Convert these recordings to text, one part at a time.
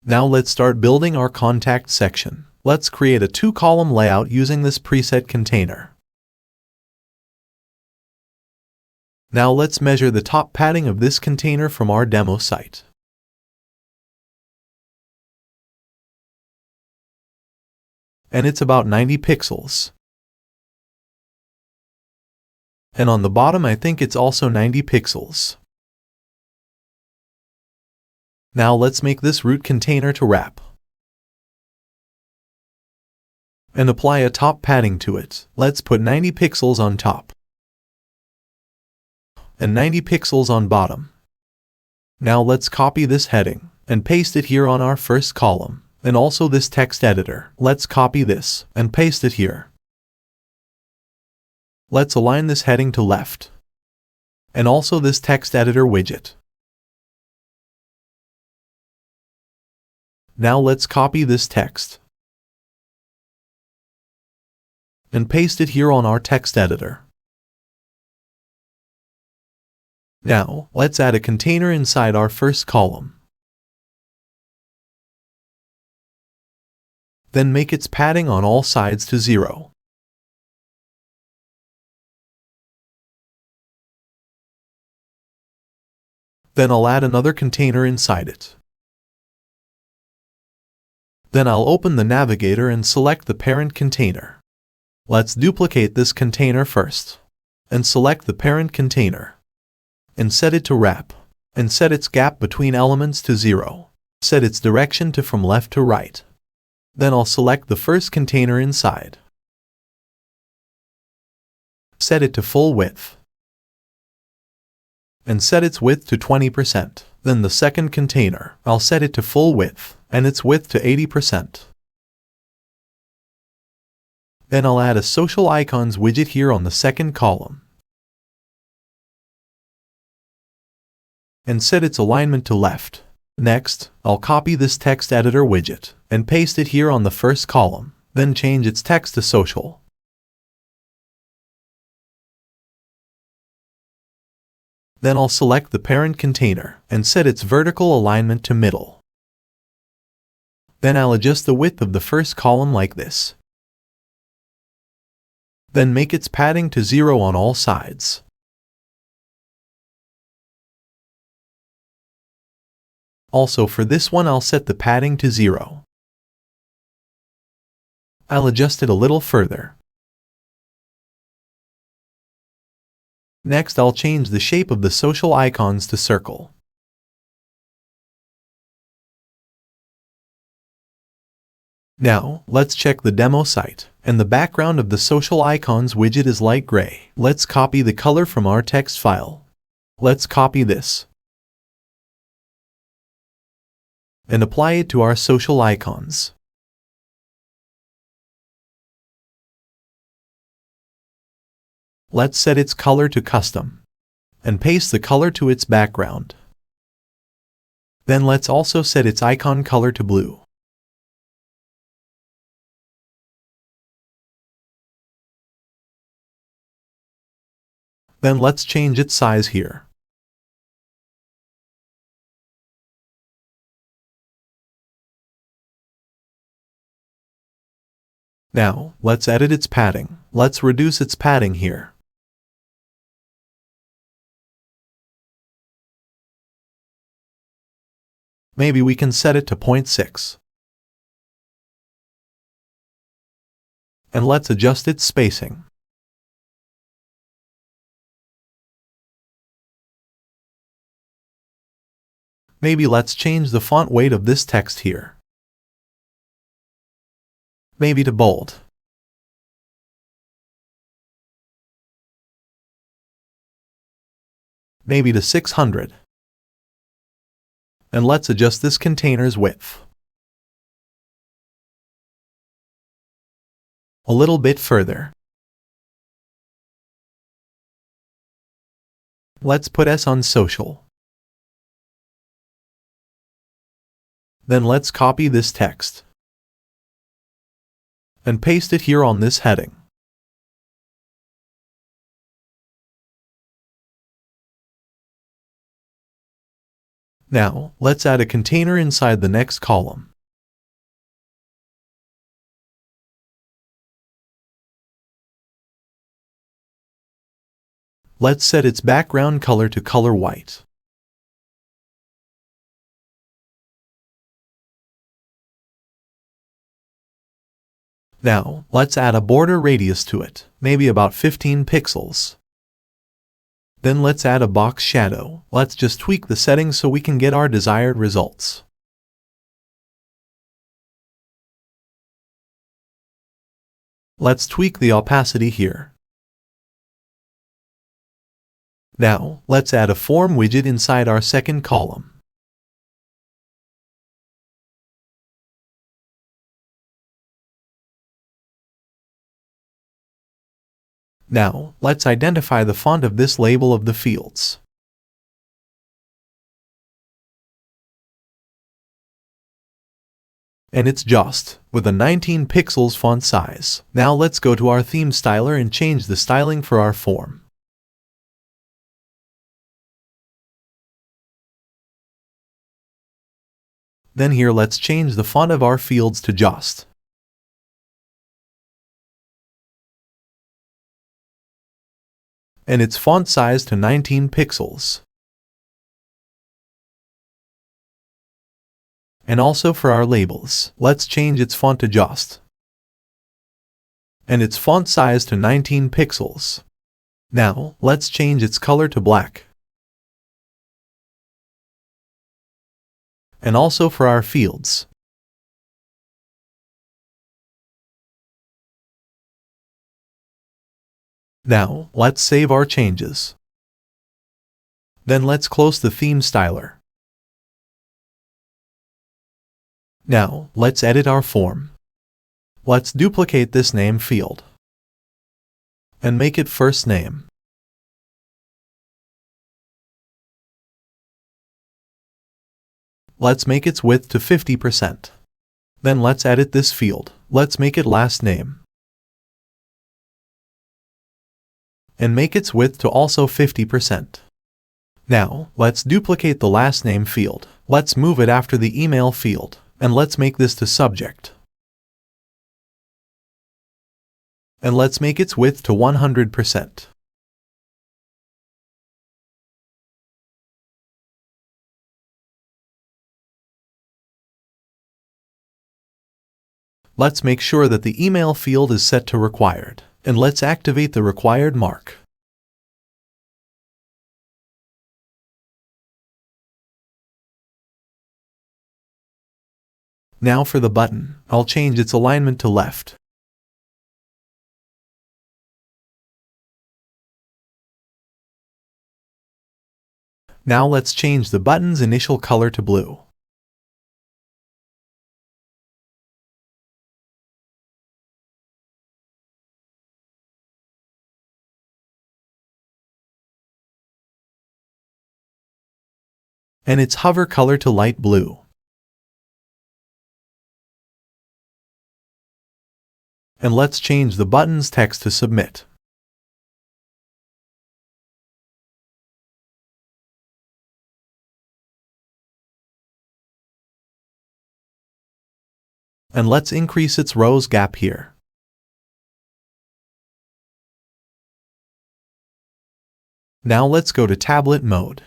Now let's start building our contact section. Let's create a 2-column layout using this preset container. Now let's measure the top padding of this container from our demo site. And it's about 90 pixels. And on the bottom I think it's also 90 pixels. Now let's make this root container to wrap. And apply a top padding to it. Let's put 90 pixels on top. And 90 pixels on bottom. Now let's copy this heading and paste it here on our first column. And also this text editor. Let's copy this and paste it here. Let's align this heading to left. And also this text editor widget. Now let's copy this text and paste it here on our text editor. Now, let's add a container inside our first column. Then make its padding on all sides to 0. Then I'll add another container inside it. Then I'll open the navigator and select the parent container. Let's duplicate this container first. And select the parent container. And set it to wrap. And set its gap between elements to 0. Set its direction to from left to right. Then I'll select the first container inside. Set it to full width. And set its width to 20%. Then the second container, I'll set it to full width, and its width to 80%. Then I'll add a social icons widget here on the second column. And set its alignment to left. Next, I'll copy this text editor widget and paste it here on the first column, then change its text to social. Then I'll select the parent container and set its vertical alignment to middle. Then I'll adjust the width of the first column like this. Then make its padding to 0 on all sides. Also for this one I'll set the padding to 0. I'll adjust it a little further. Next I'll change the shape of the social icons to circle. Now, let's check the demo site, and the background of the social icons widget is light gray. Let's copy the color from our text file. Let's copy this and apply it to our social icons. Let's set its color to custom and paste the color to its background. Then let's also set its icon color to blue. Then let's change its size here. Now, let's edit its padding. Let's reduce its padding here. Maybe we can set it to 0.6. And let's adjust its spacing. Maybe let's change the font weight of this text here. Maybe to bold. Maybe to 600. And let's adjust this container's width a little bit further. Let's put S on social. Then let's copy this text and paste it here on this heading. Now, let's add a container inside the next column. Let's set its background color to color white. Now, let's add a border radius to it, maybe about 15 pixels. Then let's add a box shadow. Let's just tweak the settings so we can get our desired results. Let's tweak the opacity here. Now, let's add a form widget inside our second column. Now, let's identify the font of this label of the fields. And it's Just, with a 19 pixels font size. Now let's go to our theme styler and change the styling for our form. Then here let's change the font of our fields to Just. And its font size to 19 pixels. And also for our labels, let's change its font to Just. And its font size to 19 pixels. Now, let's change its color to black. And also for our fields. Now, let's save our changes. Then let's close the theme styler. Now, let's edit our form. Let's duplicate this name field. And make it first name. Let's make its width to 50%. Then let's edit this field. Let's make it last name. And make its width to also 50%. Now, let's duplicate the last name field. Let's move it after the email field, and let's make this to subject. And let's make its width to 100%. Let's make sure that the email field is set to required. And let's activate the required mark. Now for the button, I'll change its alignment to left. Now let's change the button's initial color to blue. And its hover color to light blue. And let's change the button's text to submit. And let's increase its rows gap here. Now let's go to tablet mode.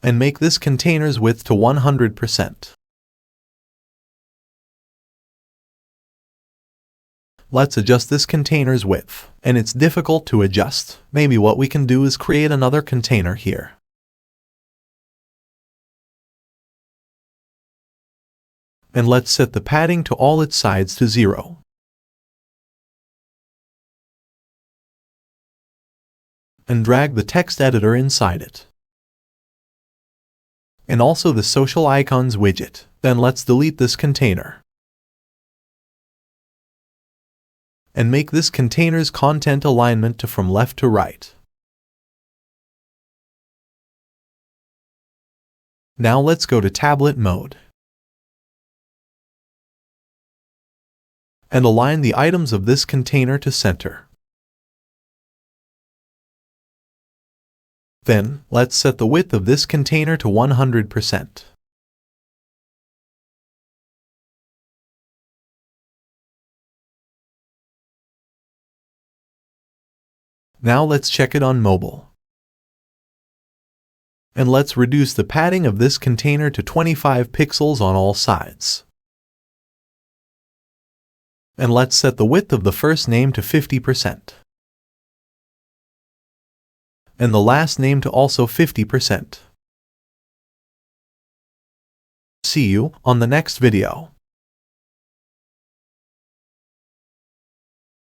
And make this container's width to 100%. Let's adjust this container's width, and it's difficult to adjust. Maybe what we can do is create another container here. And let's set the padding to all its sides to 0. And drag the text editor inside it. And also the social icons widget. Then let's delete this container. And make this container's content alignment to from left to right. Now let's go to tablet mode. And align the items of this container to center. Then, let's set the width of this container to 100%. Now let's check it on mobile. And let's reduce the padding of this container to 25 pixels on all sides. And let's set the width of the first name to 50%. And the last name to also 50%. See you on the next video.